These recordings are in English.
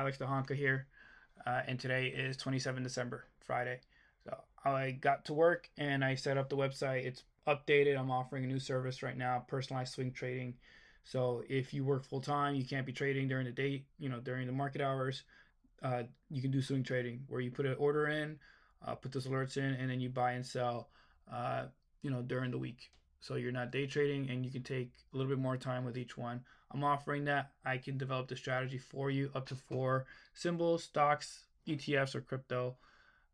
Alex DeHonka here, and today is 27 December, Friday. So I got to work and I set up the website. It's updated. I'm offering a new service right now, personalized swing trading. So if you work full time, you can't be trading during the day, during the market hours. You can do swing trading where you put an order in, put those alerts in, and then you buy and sell, uh, during the week. So you're not day trading and you can take a little bit more time with each one. I'm offering that. I can develop the strategy for you up to 4 symbols, stocks, ETFs, or crypto.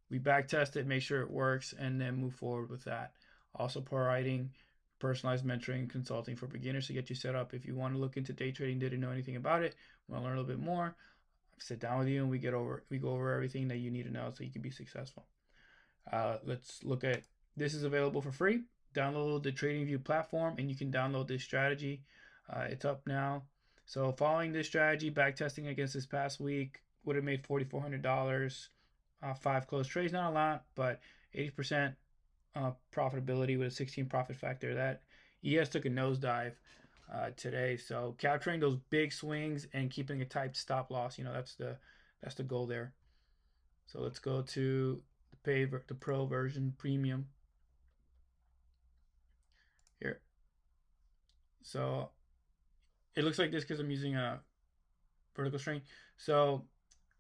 We back test it, make sure it works, and then move forward with that. Also providing personalized mentoring consulting for beginners to get you set up. If you want to look into day trading, didn't know anything about it, want to learn a little bit more, sit down with you and we go over everything that you need to know so you can be successful. Let's look at this. Is available for free. Download the TradingView platform and you can download this strategy. It's up now. So following this strategy, back testing against this past week would have made $4,400. 5 closed trades, not a lot, but 80% profitability with a 16 profit factor. That ES took a nosedive today. So capturing those big swings and keeping a tight stop loss, that's the goal there. So let's go to the pro version, premium here. So it looks like this because I'm using a vertical screen. So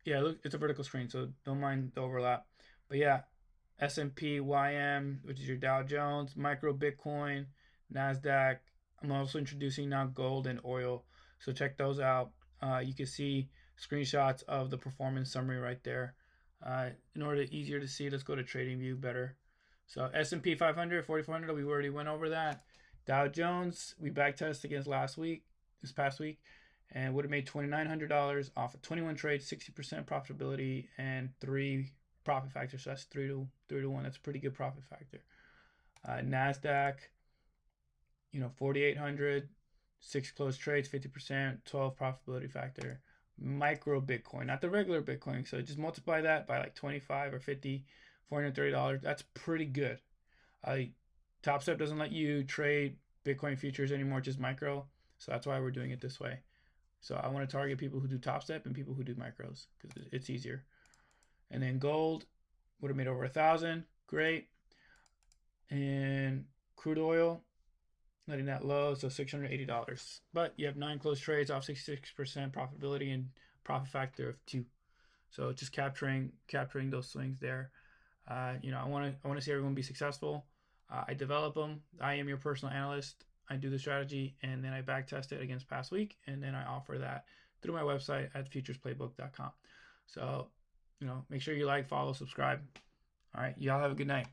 yeah, look, it's a vertical screen, so don't mind the overlap. But yeah, S&P YM, which is your Dow Jones, micro Bitcoin, Nasdaq. I'm also introducing now gold and oil, so check those out. You can see screenshots of the performance summary right there. In order to easier to see, let's go to TradingView better. So S&P 500, 4,400, we already went over that. Dow Jones, we backtest against this past week, and would have made $2,900 off of 21 trades, 60% profitability, and 3 profit factor. So that's 3 to 1. That's a pretty good profit factor. Nasdaq, 4,800, 6 closed trades, 50%, 12 profitability factor. Micro Bitcoin, not the regular Bitcoin. So just multiply that by like 25 or 50, $430. That's pretty good. Top Step doesn't let you trade Bitcoin futures anymore, just micro. So that's why we're doing it this way. So I want to target people who do Top Step and people who do micros because it's easier. And then gold would have made over 1,000. Great. And crude oil, letting that low, so $680. But you have 9 closed trades off 66% profitability and profit factor of 2. So just capturing those swings there. I want to see everyone be successful. I develop them. I am your personal analyst. I do the strategy and then I back test it against past week, and then I offer that through my website at futuresplaybook.com. So, make sure you like, follow, subscribe. All right, y'all have a good night.